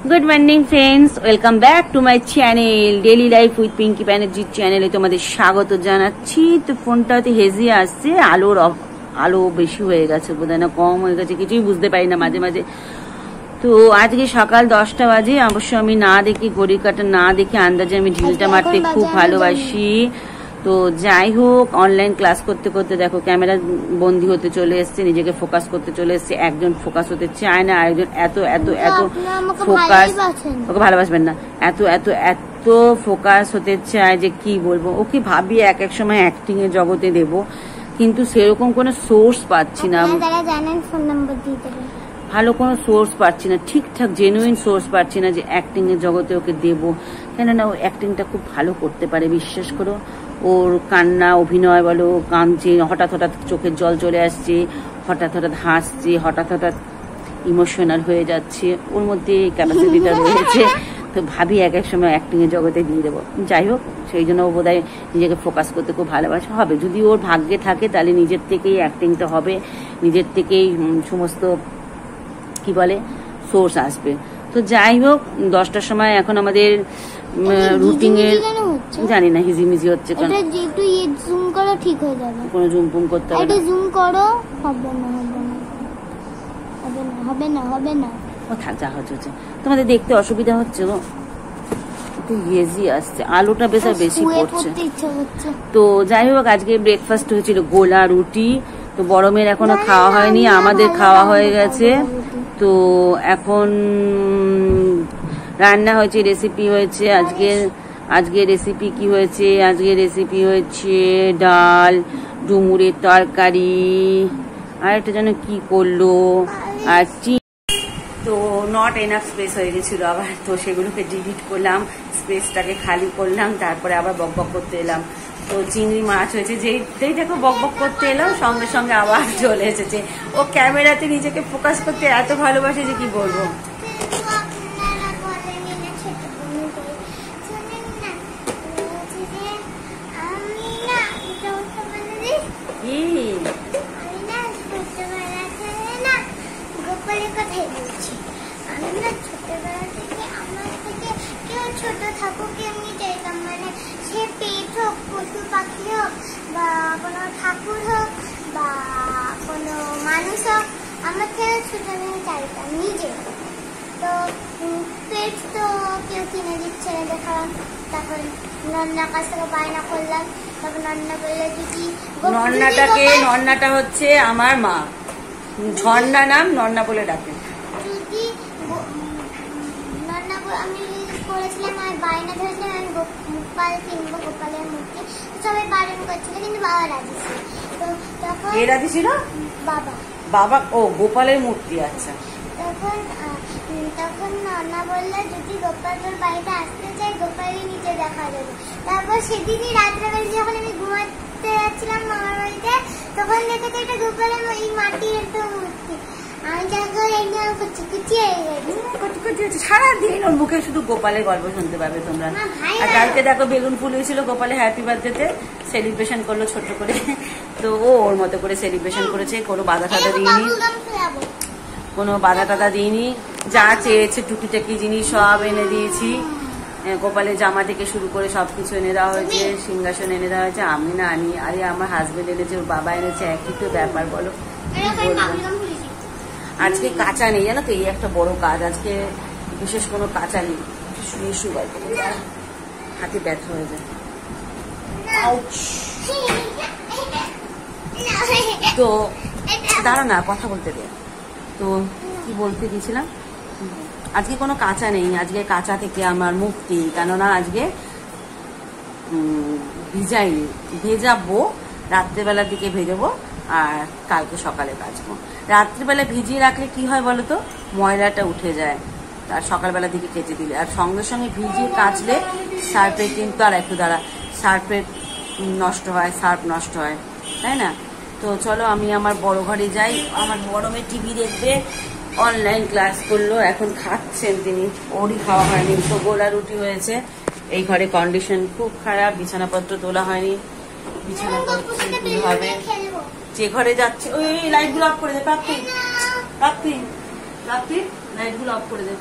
Good morning friends, welcome back to my channel daily life with Pinki Banerjee চ্যানেলে তোমাদের স্বাগত জানাচ্ছি। তো ফোনটাতে হেজি আসছে, আলো বেশি হয়ে গেছে বোধহয় না কম হয়ে গেছে, কিছুই বুঝতে পারি না মাঝে মাঝে। তো আজকে সকাল 10টা বাজে, অবশ্য আমি না দেখি ঘড়ির কাঁটা না দেখে আন্দাজে আমি ঢিলটা মারতে খুব ভালোবাসি। তো যাই হোক, অনলাইন ক্লাস করতে করতে দেখো ক্যামেরা বন্দি হতে চলে এসছে, নিজেকে ফোকাস করতে চলে এসছে। একজন ফোকাস হতে চায় না, আরেকজন এত এত এত ফোকাস, ওকে ভালোবাসবেন না, এত এত এত ফোকাস হতে চায় যে কি বলবো। ওকে ভাবি এক এক সময় অ্যাক্টিং এর জগতে দেব, কিন্তু সেরকম কোনো সোর্স পাচ্ছি না, ভালো কোনো সোর্স পাচ্ছি না, ঠিকঠাক জেনুইন সোর্স পাচ্ছি না যে অ্যাক্টিং এর জগতে ওকে দেবো। কেননা ও অ্যাক্টিংটা খুব ভালো করতে পারে, বিশ্বাস করো। ওর কান্না, অভিনয় বলো, কাঁদছে, হঠাৎ হঠাৎ চোখের জল চলে আসছে, হঠাৎ হঠাৎ হাসছে, হঠাৎ হঠাৎ ইমোশনাল হয়ে যাচ্ছে, ওর মধ্যে ক্যাপাসিটিটা রয়েছে। তো ভাবি এক এক সময় অ্যাক্টিং এর জগতে দিয়ে দেবো। যাই হোক, সেই জন্য ও বোধহয় নিজেকে ফোকাস করতে খুব ভালোবাসে। হবে যদি ওর ভাগ্যে থাকে, তাহলে নিজের থেকেই অ্যাক্টিংটা হবে, নিজের থেকেই সমস্ত কি বলে সোর্স আসবে। তো যাই হোক, 10টার সময় এখন আমাদের রুটিন এর জানি না হিজিমিজি হচ্ছে কেন। একটু জুম করো, ঠিক হয়ে যাবে। কোনো জুম পুম করতে হবে না, একটু জুম করো। হবে না হবে না হবে না হবে না হবে না। ও থাক, যা হচ্ছে। তোমাদের দেখতে অসুবিধা হচ্ছে গো, একটু ইজি আসছে, আলোটা বেশ বেশি পড়ছে। তো যাই হোক, আজকে ব্রেকফাস্ট হয়েছিল গোলা রুটি। তো গরমের এখনো খাওয়া হয়নি, আমাদের খাওয়া হয়ে গেছে। তো এখন রান্না হয়েছে, রেসিপি হয়েছে আজকে রেসিপি কি হয়েছে? আজকে রেসিপি হয়েছে ডাল, ডুমুরের তরকারি, আর একটা যেন কি করলো, আর তো নট এনাফ স্পেস হয়ে গেছিল আবার, তো সেগুলোকে ডিলিট করলাম, স্পেসটাকে খালি করলাম, তারপরে আবার বকবক করতে এলাম। তো চিংড়ি মাছ হয়েছে, যেই দেখো বকবক করতে এলাম সঙ্গে সঙ্গে আবার চলে এসেছে। ও ক্যামেরাতে নিজেকে ফোকাস করতে এত ভালোবাসে যে কি বলবো। ছোট থাকুক এমনি চাইতাম, মানে সে পেট হোক, পশু পাখি হোক, বা কোনো ঠাকুর হোক, বা কোনো মানুষ হোক, আমার থেকে ছোট আমি চাইতাম নিজে। তো পেট তো কেউ কিনে দিচ্ছে না, দেখালাম। তারপর নন্নার কাছ থেকে বায়না করলাম, তারপর নন্না বললো দিদি, নন্নাটা হচ্ছে আমার মা, ঝর্ণা নাম, নন্না বলে ডাকে। যদি নন্না আমি করেছিলাম, আর বায়না ধরেছিলাম আমি গোপাল কিনবো, গোপালের মূর্তি। সবাই বারণ করছিল, কিন্তু বাবা রাজি ছিল। তো তখন কে রাজি ছিল? বাবা। ও, গোপালের মূর্তি, আচ্ছা। তখন নন্না বললো যদি গোপাল তোর বাড়িতে আসতে চাই, গোপালের নিচে দেখা যাবে। তারপর সেদিনই রাত্রেবেলা যখন আমি ঘুমাতে যাচ্ছিলাম মামার বাড়িতে, তখন দেখেছি একটা গোপালের এই মাটির একটা মূর্তি। আমি সারাদিন ওর মুখে শুধু গোপালের গল্প শুনতে পাবে তোমরা। আর কালকে দেখো বেলুন ফুল হয়েছিল গোপালের হ্যাপি বার্থডেতে, সেলিব্রেশন করলো ছোট করে। তো ও ওর মতো করে সেলিব্রেশন করেছে, কোনো বাধা টাধা দিইনি, যা চেয়েছে টুকিটাকি জিনিস সব এনে দিয়েছি। গোপালের জামা থেকে শুরু করে সবকিছু এনে দেওয়া হয়েছে, সিংহাসন এনে দেওয়া হয়েছে। আমি না আনি, আরে আমার হাজবেন্ড এনেছে, ওর বাবা এনেছে, একই তো ব্যাপার বলো। আজকে কাঁচা নেই জানো তো, এই একটা বড় কাজ। আজকে বিশেষ কোনো কাঁচা নেই, শুয়ে গল্প হাতে ব্যথা হয়ে যায়। তো দাঁড়া না, কথা বলতে দে। তো কি বলতে দিয়েছিলাম, আজকে কোনো কাঁচা নেই, আজকে কাঁচা থেকে আমার মুক্তি। কেননা আজকে ভেজাবো, রাত্রেবেলার দিকে ভেজাবো, আর কালকে সকালে কাচবো। রাত্রিবেলা ভিজিয়ে রাখলে কি হয় বলতো, ময়লাটা উঠে যায়, আর সকালবেলার দিকে কেচে দিলে। আর সঙ্গে সঙ্গে ভিজিয়ে কাচলে সার্ফে কিন্তু, আর একটু সার্ফের নষ্ট হয়, সার্ফ নষ্ট হয়, তাই না? তো চলো আমি আমার বড় ঘরে যাই। আমার বড় মেয়ে টিভি দেখবে, অনলাইন ক্লাস করলো, এখন খাচ্ছেন তিনি, ওরই খাওয়া হয়নি। তো গোলা রুটি হয়েছে। এই ঘরে কন্ডিশন খুব খারাপ, বিছানাপত্র তোলা হয়নি, বিছানাপত্র কি হবে। যে ঘরে যাচ্ছে ওই লাইট গুলো অফ করে দে, প্রাপ্তি লাইট গুলো অফ করে দে।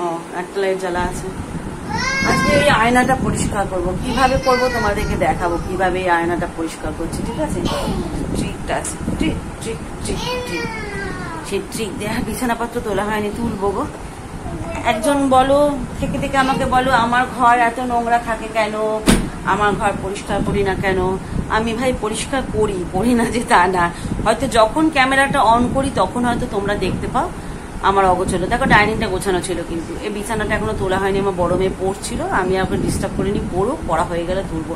ও একটা লাইট জ্বালা আছে। আজকে এই আয়নাটা পরিষ্কার করব, কিভাবে করব তোমাদেরকে দেখাবো কিভাবে এই আয়নাটা পরিষ্কার করছি, ঠিক আছে? ট্রিকটা আছে, ট্রিক ট্রিক ট্রিক ট্রিক, সেই ট্রিক দেওয়া। বিছানাপত্র তোলা হয়নি, তুলবো গো। একজন বলো থেকে থেকে আমাকে বলো আমার ঘর এত নোংরা থাকে কেন, আমার ঘর পরিষ্কার করি না কেন। আমি ভাই পরিষ্কার করি না যে তা না, হয়তো যখন ক্যামেরাটা অন করি তখন হয়তো তোমরা দেখতে পাও আমার অগোছালো। দেখো ডাইনিংটা গোছানো ছিল, কিন্তু এই বিছানাটা এখনো তোলা হয়নি। আমার বড় মেয়ে পড়ছিল, আমি ওকে ডিস্টার্ব করিনি, পড়া হয়ে গেলে তুলবো।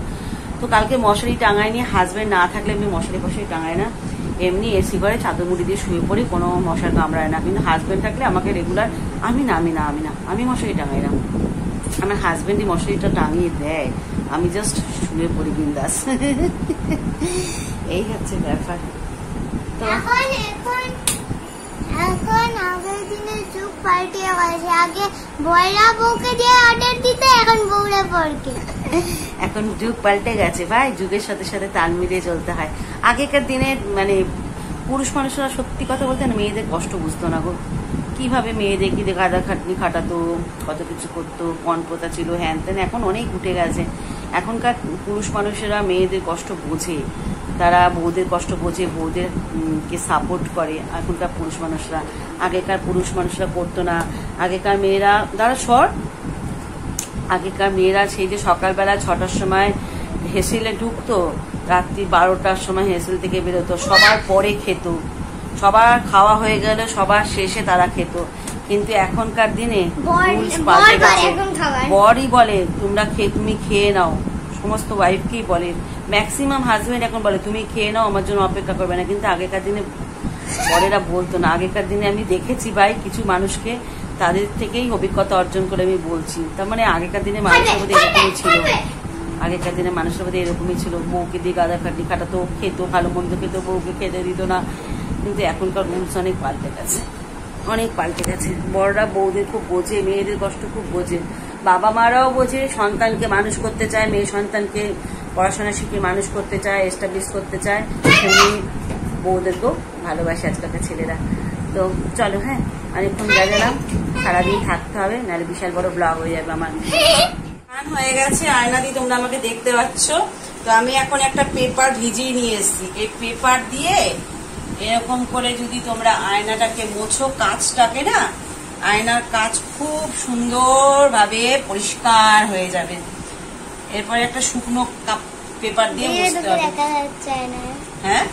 তো কালকে মশারি টাঙাইনি, হাজবেন্ড না থাকলে আমি মশারি ফশারি টাঙাই না, এমনি এসি করে চাদর মুড়ি দিয়ে শুয়ে পড়ি, কোনো মশার কামড়ায় না। কিন্তু হাজবেন্ড থাকলে আমাকে রেগুলার আমি মশারি টাঙাই না, আমার হাজবেন্ডই মশারিটা টাঙিয়ে দেয়, আমি জাস্ট শুয়ে পড়ি বিন্দাস। এই হচ্ছে ব্যাপার। তো এখন আগের দিনের যুগ পাল্টে গেছে, আগে বয়রা বউকে দিয়ে অর্ডার দিত, এখন বউরা বরকে। এখন যুগ পাল্টে গেছে ভাই, যুগের সাথে সাথে তাল মিলিয়ে চলতে হয়। আগেকার দিনে মানে পুরুষ মানুষরা সত্যি কথা বলতে না মেয়েদের কষ্ট বুঝতো না গো, কিভাবে মেয়েদের কি গাদা খাটনি খাটাতো, কত কিছু করতো, পণ প্রথা ছিল, হ্যান ত্যান। এখন অনেক উঠে গেছে, এখনকার পুরুষ মানুষেরা মেয়েদের কষ্ট বোঝে, তারা বউদের কষ্ট বোঝে, বউদের কে সাপোর্ট করে এখনকার পুরুষ মানুষরা। আগেকার পুরুষ মানুষরা করতো না। আগেকার মেয়েরা আগেকার মেয়েরা সেই যে সকালবেলা 6টার সময় হেসিলে ঢুকতো, রাত্রি 12টার সময় হেসিল থেকে বেরোতো, সবার পরে খেত, সবার খাওয়া হয়ে গেলে সবার শেষে তারা খেত। কিন্তু এখনকার দিনে বরই বলে তুমি খেয়ে নাও, সমস্ত ওয়াইফকেই বলে, ম্যাক্সিমাম হাজবেন্ড এখন বলে তুমি খেয়ে নাও, আমার জন্য অপেক্ষা করবে না। কিন্তু আগেকার দিনে বরেরা বলতো না। আগেকার দিনে আমি দেখেছি ভাই কিছু মানুষকে, তাদের থেকেই অভিজ্ঞতা অর্জন করে আমি বলছি। তার মানে আগেকার দিনে মানুষের মধ্যে এরকমই ছিল, বউকে দিয়ে গাদা খাটনি খাটাতো, খেতো, ভালো মন্দ খেতো, বউকে খেতে দিত না। কিন্তু এখনকার রুলস অনেক পাল্টে গেছে। বড়রা বউদের খুব বোঝে, মেয়েদের কষ্ট খুব বোঝে, বাবা মারাও বোঝে, সন্তানকে মানুষ করতে চায়, মেয়ে সন্তানকে পড়াশোনা শিখে মানুষ করতে চায়, এস্টাবলিশ করতে চায়, সেমনি বউদেরকেও ভালোবাসে আজকালকার ছেলেরা। তো চলো, হ্যাঁ অনেকক্ষণ গেলাম, সারাদিন থাকতে হবে, নাহলে বিশাল বড় ব্লগ হয়ে যাবে আমার। হয়ে গেছে, আয়না দিয়ে তোমরা আমাকে দেখতে পাচ্ছ। তো আমি এখন একটা পেপার ভিজিয়ে নিয়ে এসেছি, এই পেপার দিয়ে এরকম করে যদি তোমরা আয়নাটাকে মোছো, কাঁচটাকে না, আয়নার কাঁচ খুব সুন্দর ভাবে পরিষ্কার হয়ে যাবে। এরপরে একটা শুকনো পেপার দিয়ে মুছতে হবে। হ্যাঁ,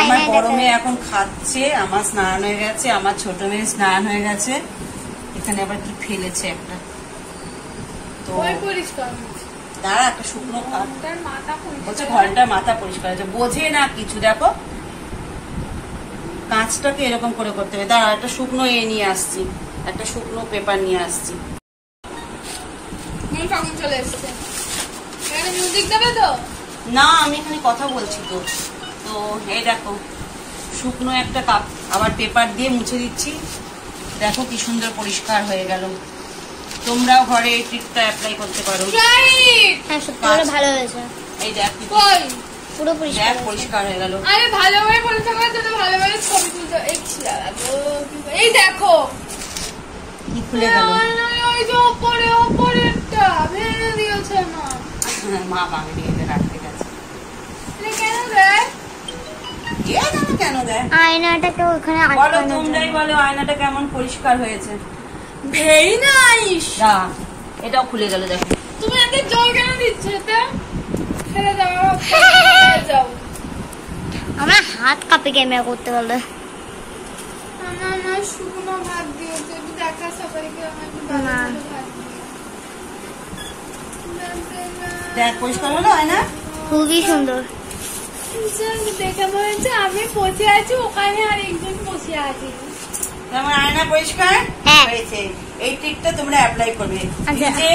আমার বড় মেয়ে এখন খাচ্ছে, আমার স্নান হয়ে গেছে, আমার ছোট মেয়ে স্নান হয়ে গেছে। এখানে আবার কি ফেলেছে একটা, তো দাঁড়া, একটা শুকনো বলছে ঘরটার মাথা পরিষ্কার হয়েছে, বোঝে না কিছু। দেখো কাঁচটাকে এরকম করে করতে হবে। দাঁড়া, একটা শুকনো নিয়ে আসছি, একটা শুকনো পেপার নিয়ে আসছি। চলে এসছে মিউজিক দেবে তো না, আমি এখানে কথা বলছি তো। তো এই দেখো শুকনো একটা কাপ আবার পেপার দিয়ে মুছে দিচ্ছি, দেখো কি সুন্দর পরিষ্কার হয়ে গেল। তোমরাও ঘরে এই ট্রিকটা অ্যাপ্লাই করতে পারো। ভালো হয়েছে, এই দেখ পুরো পরিষ্কার হয়ে গেল। আরে ভালোভাবে পরিষ্কার করতে তো ভালোভাবে ছবি তুলতে। এই দেখো কি খুলে গেল, ওই যে ওপরেরটা ভেঙে দিয়েছে মা ভাঙিয়ে রাখতে গেছে। কেন দেয় আয়নাটাকে ওখানে বলো, তোমরাই বলো আয়নাটা কেমন পরিষ্কার হয়েছে। Very nice. এটাও খুলে গেল, দেখো। তুমি এত জল কেন দিচ্ছ? ছেড়ে দাও, যাও। আমার হাত কাঁপে ক্যামেরা করতে বলে। আমার শুকনো ভাত দিয়েছে, দেখা সবাইকে আমার ভাত দেখ পরিষ্কার হলো আয়না, খুবই সুন্দর। দেখে মনে হচ্ছে আমি বসে আছি ওখানে আর একজন বসে আছি। আমার আয়না পরিষ্কার হয়েছে। এই ট্রিকটা তোমরা অ্যাপ্লাই করবে। যে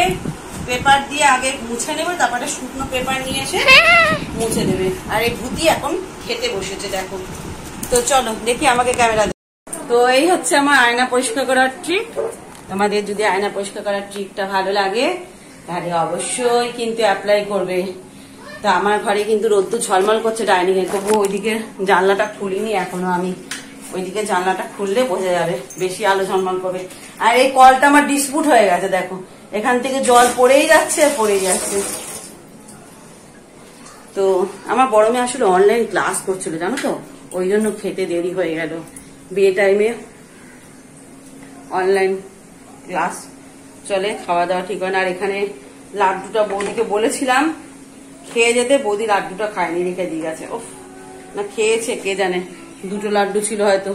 পেপার দিয়ে আগে মুছে নেবে, তারপরে শুকনো পেপার নিয়ে এসে মুছে দেবে। আর এই ভূতি এখন খেতে বসেছে, দেখো। তো চলো দেখি, আমাকে ক্যামেরা। তো এই হচ্ছে আমার আয়না পরিষ্কার করার ট্রিক। তোমাদের যদি আয়না পরিষ্কার করার ট্রিকটা ভালো লাগে তাহলে অবশ্যই কিন্তু অ্যাপ্লাই করবে। তো আমার ঘরে কিন্তু রোদ্দুর ঝলমল করছে ডাইনিং এ, তবু ওইদিকে জানলাটা খুলিনি এখনো আমি। ওইদিকে জানলাটা খুললে বোঝা যাবে, বেশি আলো ঝলমল করবে। আর এই কলটা আমার ডিসপুট হয়ে গেছে, দেখো এখান থেকে জল পড়েই যাচ্ছে পড়েই যাচ্ছে। তো আমার বড় মেয়ে আসলে অনলাইন ক্লাস করছিল জানো তো, ওই জন্য খেতে দেরি হয়ে গেল। বিয়ে টাইমে অনলাইন ক্লাস চলে, খাওয়া দাওয়া ঠিক হয় না। আর এখানে লাড্ডুটা বৌদিকে বলেছিলাম খেয়ে যেতে, বৌদি লাড্ডুটা খায়নি, রেখে দিয়ে গেছে। ওফ, না খেয়েছে কে জানে, 2টো লাড্ডু ছিল হয়তো,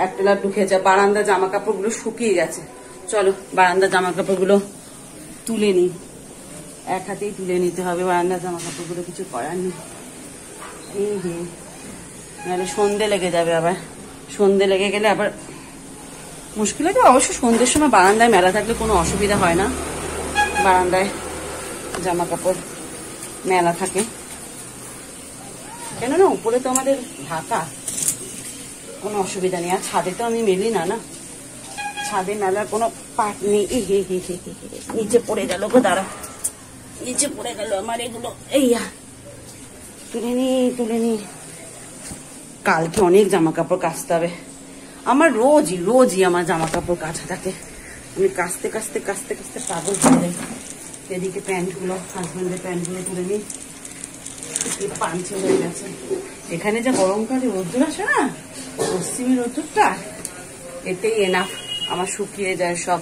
1টা লাড্ডু খেয়েছে। বারান্দা জামা কাপড়গুলো শুকিয়ে গেছে, চলো বারান্দা জামা কাপড়গুলো তুলে নি, এক হাতেই তুলে নিতে হবে বারান্দা জামা কাপড়গুলো, কিছু করার নেই। নাহলে সন্ধে লেগে যাবে, আবার সন্ধে লেগে গেলে আবার মুশকিল হয়ে যাবে। অবশ্য সন্ধ্যের সময় বারান্দায় মেলা থাকলে কোনো অসুবিধা হয় না, বারান্দায় জামা কাপড় মেলা থাকে, কেননা উপরে তো আমাদের ঢাকা, কোনো অসুবিধা নেই। আর ছাদে তো আমি মেলি না, না ছাদে মেলার কোনো পাট নেই। নিচে পড়ে গেল গো, দাঁড়া, নিচে পড়ে গেল আমার এগুলো। এইয়া তুলে নি, কালকে অনেক জামা কাপড় কাচতে হবে আমার। রোজই আমার জামা কাপড় কাচা থাকে, আমি কাচতে পাগল হয়ে যাই। এদিকে প্যান্টগুলো, হাজবেন্ডের প্যান্টগুলো তুলে নিই, পাঞ্চে হয়ে গেছে। এখানে যা গরমকালে রোদ্দুর আসে না, পশ্চিমী রোদ্দুরটা, এতেই এনাফ আমার শুকিয়ে যায় সব।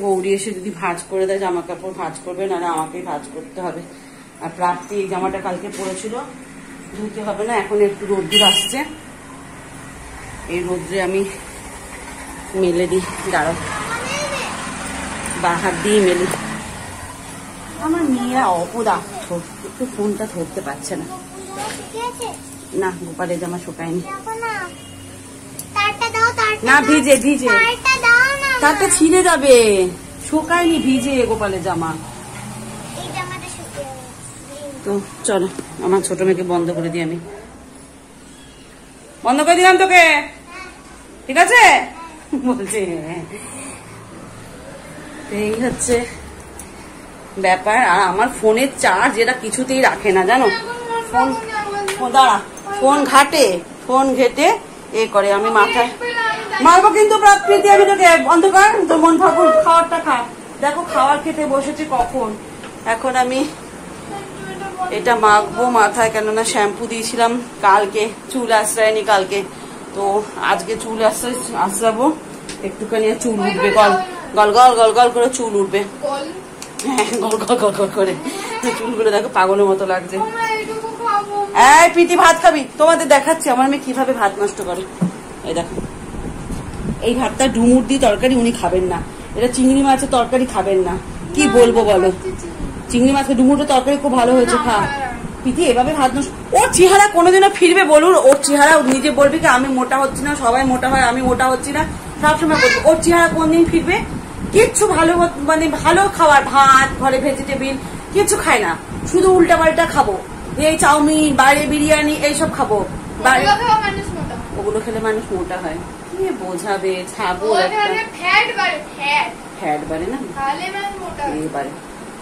গৌরী এসে যদি ভাঁজ করে দেয় জামা কাপড়, ভাঁজ করবে, না আমাকেই ভাঁজ করতে হবে। আর প্রাপ্তি এই জামাটা কালকে পরেছিল, ধুতে হবে না, এখন একটু রোদ্দুর আসছে, এই রোদ্রে আমি মেলে দিই, দাঁড়াও বাহার দিয়ে মেলি। আমার মেয়েরা অপদা, একটু ফোনটা ধরতে পারছে না। না গোপালের জামা শুকায়নি, না ভিজে তারটা ছিঁড়ে যাবে, শুকায়নি, ভিজে গোপালের জামা। তো চলো আমার ছোট মেয়েকে বন্ধ করে দিই, আমি বন্ধ করে দিলাম তোকে, ঠিক আছে বলছে। এই হচ্ছে ব্যাপার। আর আমার ফোনের চার্জ এরা কিছুতেই রাখে না জানো, ফোন ঘাটে এ করে। আমি মাথায় মারবো কিন্তু প্রাপ্তি, আমি তোকে বন্ধ কর, তোর মন ঠাকুর খাওয়ারটা খা। দেখো খাওয়ার খেতে বসেছে কখন, এখন আমি এটা মাখবো মাথায়, কেননা শ্যাম্পু দিয়েছিলাম কালকে, চুল আশ্রয়নি কালকে, তো আজকে চুল আশ্রাবো একটুখানি, চুল উঠবে, গল গল করে চুল উঠবে। হ্যাঁ গল করে চুলগুলো দেখো পাগলের মতো লাগছে। এই প্রীতি ভাত খাবি? তোমাদের দেখাচ্ছি আমার মেয়ে কিভাবে ভাত নষ্ট করে। এই দেখো, এই ভাতটা ডুমুর দিয়ে তরকারি উনি খাবেন না, এটা চিংড়ি মাছের তরকারি খাবেন না, কি বলবো বলো। চিংড়ি মাছের ডুমুরটা তরকারি খুব ভালো হয়েছে, খা। প্রীতি এভাবে ভাত নষ্ট, ওর চেহারা কোনোদিনও ফিরবে বলুন? ওর চেহারা নিজে বলবে কি আমি মোটা হচ্ছি না, সবাই মোটা হয়, আমি মোটা হচ্ছি না, সবসময় বলবো। ওর চেহারা কোনদিন ফিরবে? কিচ্ছু ভালো, মানে ভালো খাবার, ভাত, ঘরে ভেজিটেবিল কিচ্ছু খায় না, শুধু উল্টা পাল্টা খাবো, এই চাউমিন, বাইরে বিরিয়ানি এইসব খাবো। ওগুলো খেলে মানুষ মোটা হয়, কি বোঝাবে? ছাগল ফ্যাট বাড়ে না, বাড়ে।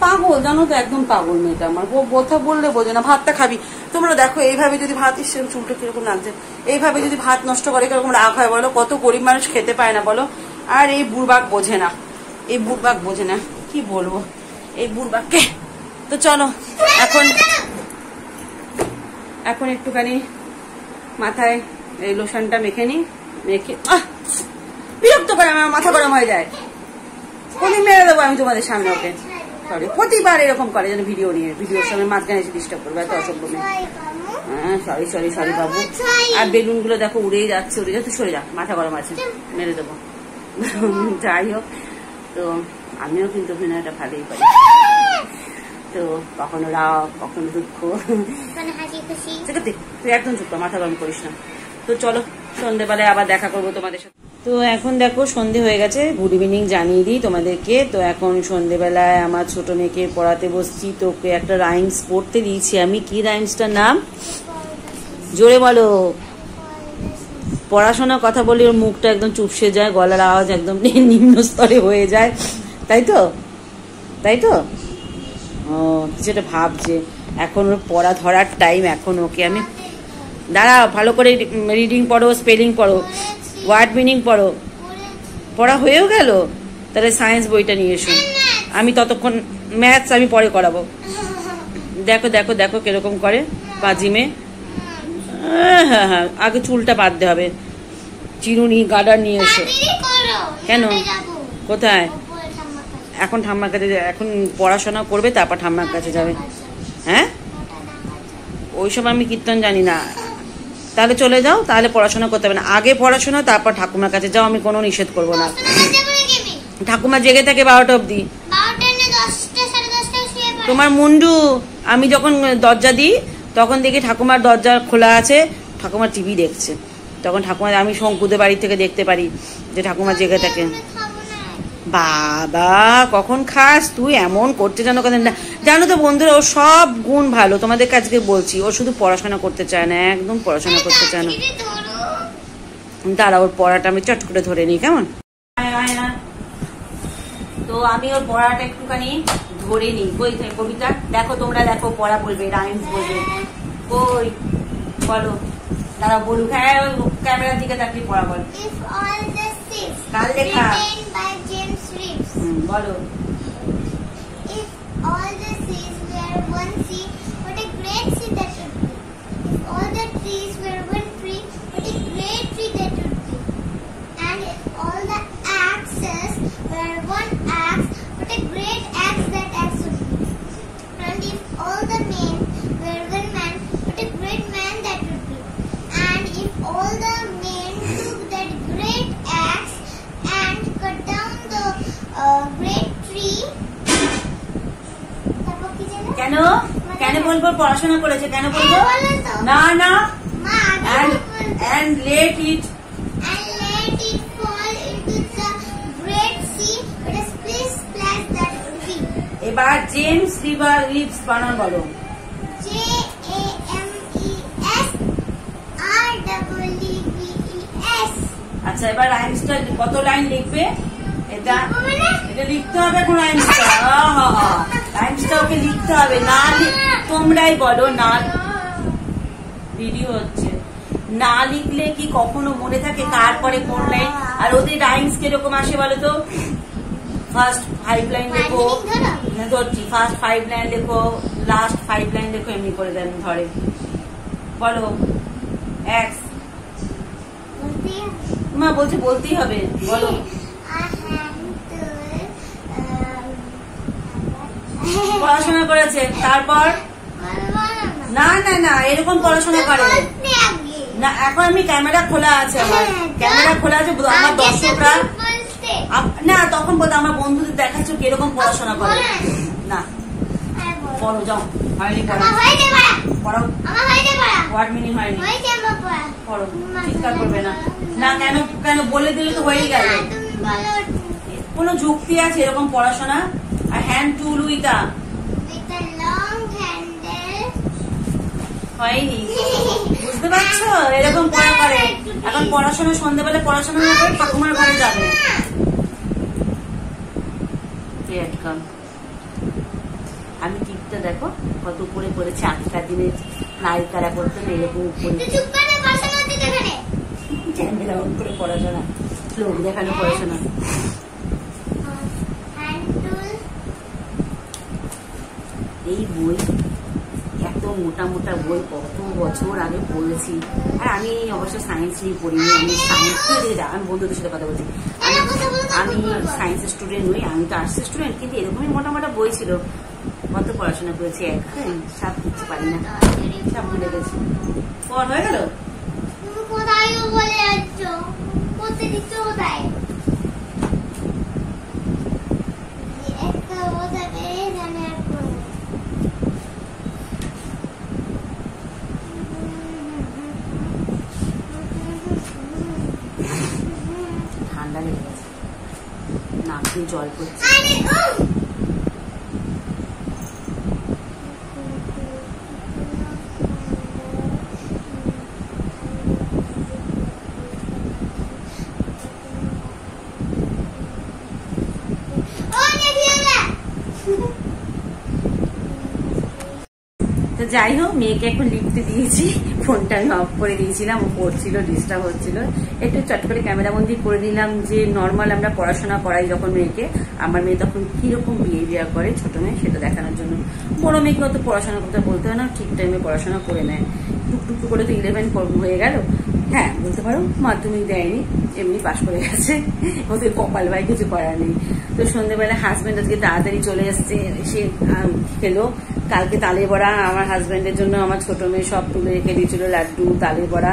পাগল জানো তো, একদম পাগল মেয়েটা আমার, কথা বললে বোঝে না। ভাতটা খাবি? তোমরা দেখো এইভাবে যদি ভাত, চুলটা কিরকম লাগছে, এইভাবে যদি ভাত নষ্ট করে কিরকম রাগ হয় বলো? কত গরিব মানুষ খেতে পায় না বলো? আর এই বুড়বাক বোঝে না, কি বলবো এই বুড়বাককে। তো চলো এখন একটুখানি মাথায় এই লোশনটা মেখে নি, মেখে বিরক্ত করে, আমার মাথা গরম হয়ে যায়। কোনদিন মেরে দেবো আমি তোমাদের সামনে ওকে, সরি, প্রতিবার এরকম করে যেন ভিডিওর সামনে মাঝখানে এসে ডিস্টার্ব করবে, এত অসভ্য মেয়ে। হ্যাঁ সরি বাবু। আর বেলুন গুলো দেখো উড়েই যাচ্ছে, সরে যা, মাথা গরম আছে, মেরে দেবো। যাই হোক, তো আমিও কিন্তু অভিনয়টা ভালোই পারি, তো কখনো রাগ, কখনো দুঃখ, তুই একদম চুপ কর, মাথা গরম করিস না। তো চলো সন্ধ্যেবেলায় আবার দেখা করবো তোমাদের সাথে। তো এখন দেখো সন্ধে হয়ে গেছে, গুড ইভিনিং জানিয়ে দিই তোমাদেরকে। তো এখন সন্ধেবেলায় আমার ছোট মেয়েকে পড়াতে বসছি, তোকে একটা রাইমস পড়তে দিয়েছি আমি। কি রাইমসটার নাম জোরে বলো? পড়াশোনার কথা বলি ওর মুখটা একদম চুপসে যায়, গলার আওয়াজ একদম নিম্ন স্তরে হয়ে যায়, তাই তো ও যেটা ভাবছে। এখন ওর পড়া ধরার টাইম, এখন ওকে আমি দাঁড়াও, ভালো করে রিডিং পড়ো, স্পেলিং পড়ো, ওয়ার্ড মিনিং পড়ো। পড়া হয়েও গেল? তাহলে সায়েন্স বইটা নিয়ে এসো। আমি ততক্ষণ ম্যাথস আমি পরে করাবো। দেখো দেখো দেখো কিরকম করে পাজিমে। হ্যাঁ, আগে চুলটা বাঁধতে হবে। চিরুনি গার্ডার নিয়ে এসো। কেন? কোথায়? এখন ঠাম্মার কাছে, এখন পড়াশোনা করবে তারপর ঠাম্মার কাছে যাবে। হ্যাঁ, ওইসব আমি কীর্তন জানি না। তাহলে চলে যাও, তাহলে পড়াশোনা করতে হবে না। আগে পড়াশোনা, তারপর ঠাকুমার কাছে যাও, আমি কোনো নিষেধ করবো না। ঠাকুমা জেগে থাকে 12টা অবধি। তোমার মুন্ডু, আমি যখন দরজা দিই তখন দেখি ঠাকুমার দরজা খোলা আছে, ঠাকুমার টিভি দেখছে। তখন ঠাকুমা, আমি শঙ্কুদের বাড়ি থেকে দেখতে পারি যে ঠাকুমা জেগে থাকে। বাবা, কখন খাস তুই? এমন করতে জানো কেন? জানো তো বন্ধুরা, ও সব গুণ ভালো, তোমাদেরকে আজকে বলছি। ও শুধু পড়াশোনা করতে চায় না, একদম পড়াশোনা করতে চায় না। দাঁড়া, ওর পড়াটা আমি চট করে ধরে নিই, কেমন? তো আমি ওর পড়াটা একটুখানি ধরে নিই। কই কবিতা দেখো, তোমরা দেখো, পড়া বলবে, রাইমস বলবে। কই বলো, তারা বলুক। হ্যাঁ, ক্যামেরার দিকে তাকিয়ে পড়া বল। কাল লেখা বলো। If all the seas were one sea, what a great sea that would be. If all the trees were one tree, what a great tree that would be. And if all the axes were one axe, what a great axe that axe would be. And if all the men were one man, what a great man that would be. And if all the men took that great axe and cut down the great tree. কেন কেন বলবো? পড়াশোনা করেছে, কেন বলবো? না না, and let it fall into the great sea, but a splish splash that would be. এবার জেমস রিভার লিভস বানান বলো। JAMESREEVES। আচ্ছা, এবার রাইমসটা কত লাইন লিখবে? এটা লিখতে হবে কোন রাইমসটা? রাইমসটা ওকে লিখতে হবে। না তোমরাই বলো, না ভিডিও হচ্ছে, না লিখলে কি কখনো মনে থাকে কার পরে কোন লাইন? আর ওদের রাইমস কিরকম আসে বলো তো? ফার্স্ট 5 লাইন লেখো, ধরছি, ফার্স্ট 5 লাইন লেখো, লাস্ট 5 লাইন লেখো, এমনি করে দেন ধরে। বলো এক্স। মা বলছে বলতেই হবে, বলো। পড়াশোনা করেছে, তারপর না না না, এরকম পড়াশোনা করে না। এখন আমি ক্যামেরা খোলা আছে, আমার ক্যামেরা খোলা আছে, আমার দর্শকরা না, তখন বলতো আমার বন্ধুদের দেখাচ্ছ কিরকম পড়াশোনা করে। না পড়ো, যাও। হয়নি পড়ো, ওয়ার্ড মিনিং হয়নি, পড়ো, চিৎকার করবে না। না কেন কেন বলে দিলে তো হয়ে গেল। কোনো যুক্তি আছে এরকম পড়াশোনা? আর hand tool with a long handle হয়নি, বুঝতে পারছো? এরকম পড়া করে। এখন পড়াশোনা, সন্ধ্যেবেলা পড়াশোনা না করে ঠাকুমার ঘরে যাবে। আমি টিপটা দেখো কত উপরে করেছে। আগেকার দিনে নায়িকারা করতেন এরকম উপরে ক্যামেরা অন করে পড়াশোনা, লোক দেখানো পড়াশোনা। এই বই, এত মোটা মোটা বই কত বছর আগে পড়েছি। আর আমি অবশ্য সায়েন্স নিয়ে পড়িনি, আমি সায়েন্স নিয়ে আমি বন্ধুদের সাথে কথা বলছি। আমি সায়েন্স স্টুডেন্ট নই, আমি তো আর্টস স্টুডেন্ট, কিন্তু এরকমই মোটা মোটা বই ছিল। কত পড়াশোনা করেছি, এখন সব কিছু পারি না, সব ভুলে গেছি। পর হয়ে গেল। কোথায় বলে যাচ্ছ? করতে দিচ্ছ কোথায়? একটা বোঝাবে জানে আর ঠান্ডা লেগে গেছে, নাক দিয়ে জল পড়ছে। তো যাই হোক, মেয়েকে এখন লিখতে দিয়েছি, ফোনটা আমি অফ করে দিয়েছিলাম, ও পড়ছিল, ডিস্টার্ব হচ্ছিল, একটু চট করে ক্যামেরা বন্দি করে দিলাম যে নর্মাল আমরা পড়াশোনা করাই যখন মেয়েকে, আমার মেয়ে তখন কিরকম বিহেভিয়ার করে ছোট মেয়ে সেটা দেখানোর জন্য। বড় মেয়েকে অত পড়াশোনার কথা বলতে হয় না, ঠিক টাইমে পড়াশোনা করে নেয়। টুকটুক করে তো 11 হয়ে গেল, হ্যাঁ বলতে পারো মাধ্যমিক দেয়নি, এমনি পাশ করে গেছে, ওদের কপাল ভাই, কিছু করার নেই। তো সন্ধ্যেবেলা হাজবেন্ড আজকে তাড়াতাড়ি চলে এসছে, এসে খেলো। কালকে তালে বড়া আমার হাজবেন্ডের জন্য আমার ছোট মেয়ে সব তুলে রেখে দিয়েছিল, লাড্ডু তালে বড়া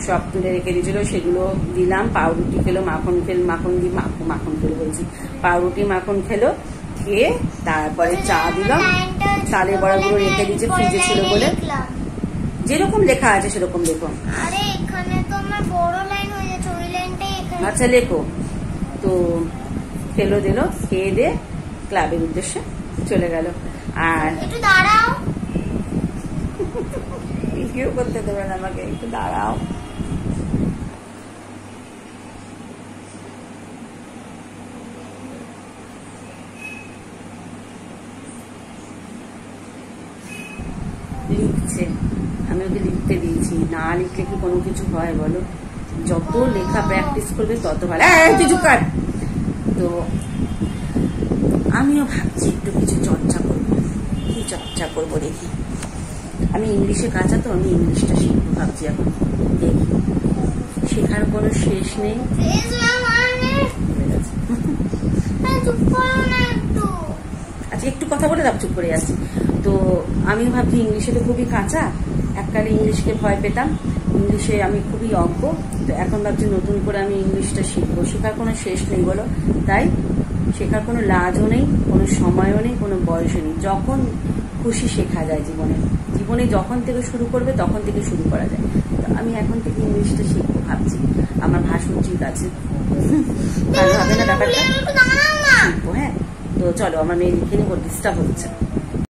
সব তুলে রেখে দিয়েছিল, সেগুলো দিলাম। পাউরুটি খেলো, মাখন খেলো বলছি, পাউরুটি মাখন খেলো, খেয়ে তারপরে চা দিলাম। তালে বড়াগুলো রেখে দিয়েছে ফ্রিজে ছিল বলে, যেরকম লেখা আছে সেরকম লেখো। আরে এখানে তো আমার বড় লাইন হয়ে যাচ্ছে, ওই লাইনটাই এখানে। আচ্ছা লেখো। তো খেলো দিল, খেয়ে দিয়ে ক্লাবের উদ্দেশ্যে চলে গেল। আর একটু দাঁড়াও, ভিডিও করতে দেবে না আমাকে, একটু দাঁড়াও। লিখছে, আমি ওকে লিখতে দিয়েছি, না লিখলে কি কোনো কিছু হয় বলো? যত লেখা প্র্যাকটিস করবে তত ভালো। তো আমিও ভাবছি একটু কিছু চর্চা করবো, কি চর্চা করবো দেখি। আমি ইংলিশে কাঁচা, তো আমি ইংলিশটা শিখবো ভাবছি এখন, দেখি। শেখার কোনো শেষ নেই। আচ্ছা একটু কথা বলে তারপর চুপ করে যাচ্ছি। তো আমি ভাবছি ইংলিশে তো খুবই কাঁচা, এককালে ইংলিশকে ভয় পেতাম, ইংলিশে আমি খুবই অজ্ঞ। তো এখন ভাবছি নতুন করে আমি ইংলিশটা শিখবো। শেখার কোনো শেষ নেই বলো, তাই শেখার কোনো লাজও নেই, কোনো সময়ও নেই, কোনো বয়সও নেই। যখন খুশি শেখা যায় জীবনে, জীবনে যখন থেকে শুরু করবে তখন থেকে শুরু করা যায়। তো আমি এখন থেকে ইংলিশটা শিখবো ভাবছি, আমার ভাষা উচিত আছে, ভালো হবে না ব্যাপারটা? শিখবো, হ্যাঁ। তো চলো আমার মেয়ে লিখে নিবো, ডিস্টার্ব হচ্ছে।